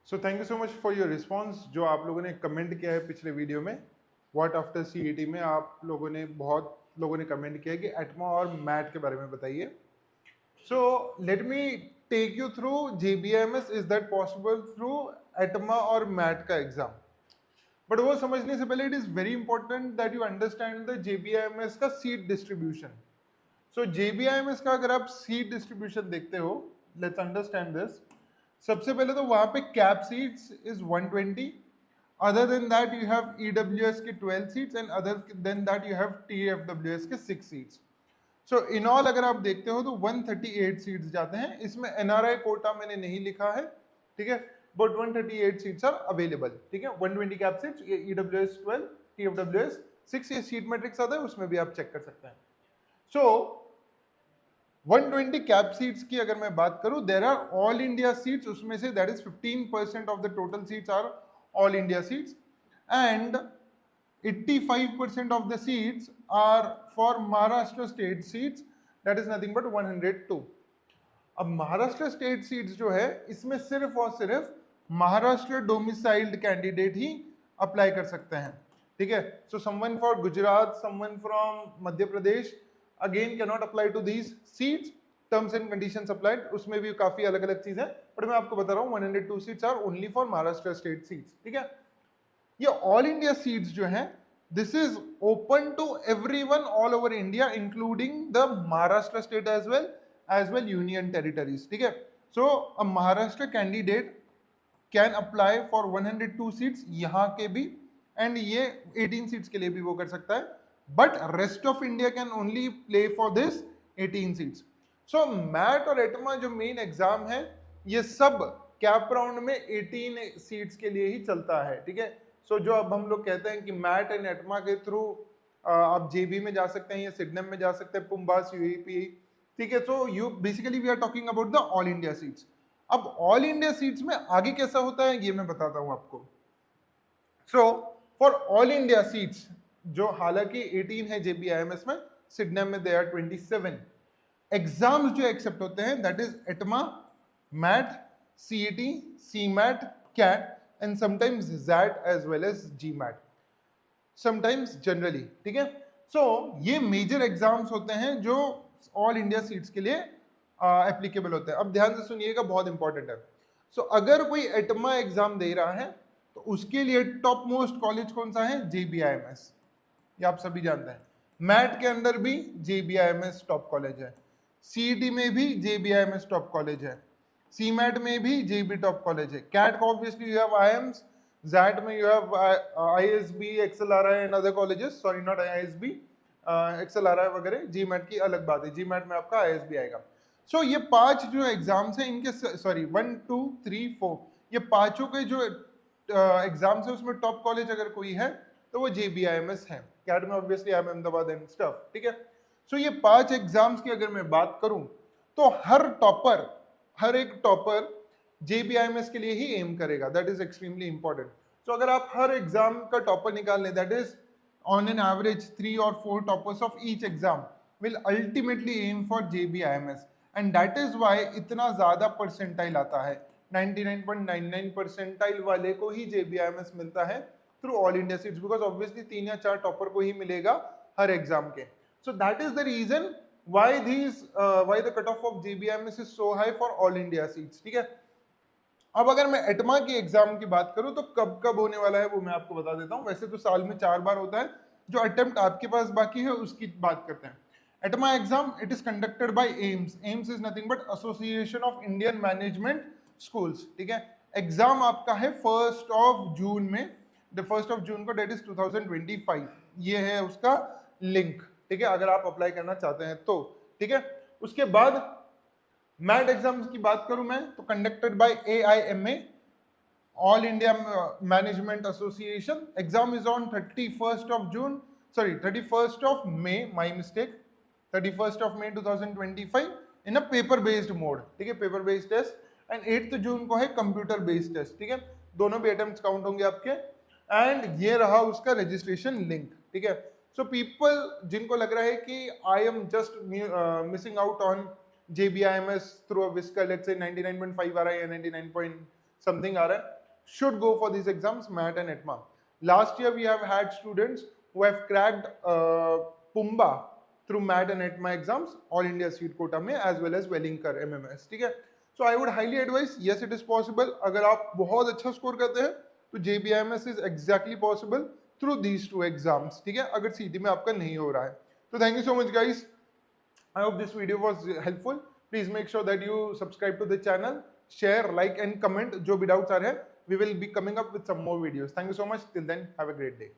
So thank you so much for your response. जो आप लोगों ने कमेंट किया है पिछले वीडियो में व्हाट आफ्टर सीईटी में, आप लोगों ने बहुत लोगों ने कमेंट किया है कि एटमा और मैट के बारे में बताइए। So let me take you through JBIMS, is that possible through ATMA और मैट का एग्जाम। बट वो समझने से पहले it is very important that you understand the JBIMS का सीट डिस्ट्रीब्यूशन। सो जेबीआईएमएस का अगर आप सीट डिस्ट्रीब्यूशन देखते हो, लेट्स अंडरस्टैंड दिस। सबसे पहले तो वहां पे CAP seats is 120, other than that you have EWS के 12 seats and other than that you have TFWS के 6 सीट्स। सो इन ऑल अगर आप देखते हो तो 138 सीट्स जाते हैं। इसमें एनआरआई कोटा मैंने नहीं लिखा है, ठीक है, बट 138 सीट्स आर अवेलेबल, ठीक है। 120 कैप सीट्स, ईडब्ल्यूएस 12, टीएफडब्ल्यूएस 6, ये सीट मैट्रिक्स आता है, उसमें भी आप चेक कर सकते हैं। सो 120 कैप सीट्स की अगर मैं बात करूं, there are all India seats, उसमें से that is 15% of the total seats are all India seats and 85% of the seats are for Maharashtra state seats, that is nothing but 102. अब महाराष्ट्र स्टेट सीट्स जो है, इसमें सिर्फ और सिर्फ महाराष्ट्र डोमिसाइल्ड कैंडिडेट ही अप्लाई कर सकते हैं, ठीक है। So someone for Gujarat, someone from Madhya Pradesh again can not apply to these seats. Terms and conditions applied, उसमें भी काफी अलग अलग चीज है, बट मैं आपको बता रहा हूँ 102 seats are only for Maharashtra state seats, ठीक है। ये ऑल इंडिया सीट्स जो हैं, this is open to everyone all over India including the Maharashtra state as well union territories, ठीक है। So a Maharashtra candidate can apply for 102 seats यहाँ के भी, एंड ये 18 सीट्स के लिए भी वो कर सकता है, but rest of India can only play for this 18 seats. So MAT और एटमा जो मेन एग्जाम है, ये सब कैप राउंड में 18 सीट्स के लिए ही चलता है, ठीक है। सो जो अब हम लोग कहते हैं कि मैट एंड एटमा के थ्रू आप जेबी में जा सकते हैं या सिडनम में जा सकते हैं, पुम्बास, यूएपी, ठीक है। So you basically we are talking about the all India seats. अब ऑल इंडिया सीट्स में आगे कैसा होता है ये मैं बताता हूं आपको। So for all India seats, जो हालांकि 18 है जेबीआईएमएस में, सिडनम में दे आर 27। एग्जाम्स जो एक्सेप्ट होते हैं that is ATMA, MAT, CET, CMAT, CAT and sometimes ZAT as well as GMAT, sometimes generally, ठीक है। सो ये मेजर एग्जाम्स होते हैं जो ऑल इंडिया सीट्स के लिए एप्लीकेबल होते हैं। अब ध्यान से सुनिएगा, बहुत इंपॉर्टेंट है। सो अगर कोई एटमा एग्जाम दे रहा है तो उसके लिए टॉप मोस्ट कॉलेज कौन सा है? जेबीआईएमएस, ये आप सभी जानते हैं। मैट के अंदर भी जेबीआईएमएस टॉप कॉलेज है, सीईटी में भी जेबीआईएमएस टॉप कॉलेज है, सीमैट में भी जेबी टॉप कॉलेज है, कैट को obviously you have IIMs, XAT में you have ISB, XLRI and other colleges, sorry not ISB, XLRI वगैरह। जीमैट की अलग बात है, जीमैट में आपका आईएसबी आएगा। सो ये 5 जो एग्जाम्स हैं इनके, सॉरी 1 2 3 4, ये पांचों के जो एग्जाम्स है उसमें टॉप कॉलेज अगर कोई है तो वो जेबीआईएमएस है। कैट में obviously I am Ahmedabad and stuff, ठीक है। सो ये 5 एग्जाम्स की अगर मैं बात करूं तो हर एक टॉपर जेबीआईएमएस के लिए ही एम करेगा, that is extremely important. So अगर आप हर एग्जाम का टॉपर निकाल लें, that is on an average 3 or 4 toppers of each exam will ultimately aim for JBIMS, and that is why इतना ज्यादा परसेंटाइल आता है। 99.99 परसेंटाइल वाले को ही जेबीआईएमएस मिलता है through all India seats, because obviously 3 या 4 टॉपर को ही मिलेगा हर एग्जाम के। So that is the reason why the cutoff of JBIMS is so high for all India seats, ठीक है। अब अगर मैं एटमा की एग्जाम की बात करूं तो कब कब होने वाला है वो मैं आपको बता देता हूं। वैसे तो साल में 4 बार होता है, जो अटेम्प्ट आपके पास बाकी है उसकी बात करते हैं। ATMA exam, it is conducted by AIMS. AIMS is nothing but association of Indian management schools, ठीक है। एग्जाम आपका है 1 जून में, द 1 जून को, डेट इज 2025। ये है उसका लिंक, ठीक है, अगर आप अप्लाई करना चाहते हैं तो, ठीक है। उसके बाद मैट एग्जाम्स की बात करूं मैं तो conducted by AIMA, all India management association. Exam is on 31 June, sorry 31 May, my mistake, 31 May 2025 in a paper based mode, ठीक है, पेपर बेस्ड टेस्ट। एंड 8 जून को है कंप्यूटर बेस्ड टेस्ट, ठीक है। दोनों भी अटेम्प्ट्स काउंट होंगे आपके, एंड ये रहा उसका रजिस्ट्रेशन लिंक, ठीक है। सो पीपल जिनको लग रहा है कि I am just missing out on JBIMS through a whisker, let's say 99.5 आ रहा है या 99 पॉइंट समथिंग आ रहा है, should go for these exams, MAT and ETMA. Last year we have had students who have cracked Pumba through MAT and ETMA exams, All India Seat Quota में, as well as Wellinger MMS. ठीक है? So I would highly advise, yes it is possible. अगर आप बहुत अच्छा score करते हैं तो JBIMS is exactly possible through these two exams. ठीक है? अगर CT में आपका नहीं हो रहा है. So thank you so much guys. I hope this video was helpful. Please make sure that you subscribe to the channel, share, like and comment जो भी doubts are है. We will be coming up with some more videos. Thank you so much. Till then, have a great day.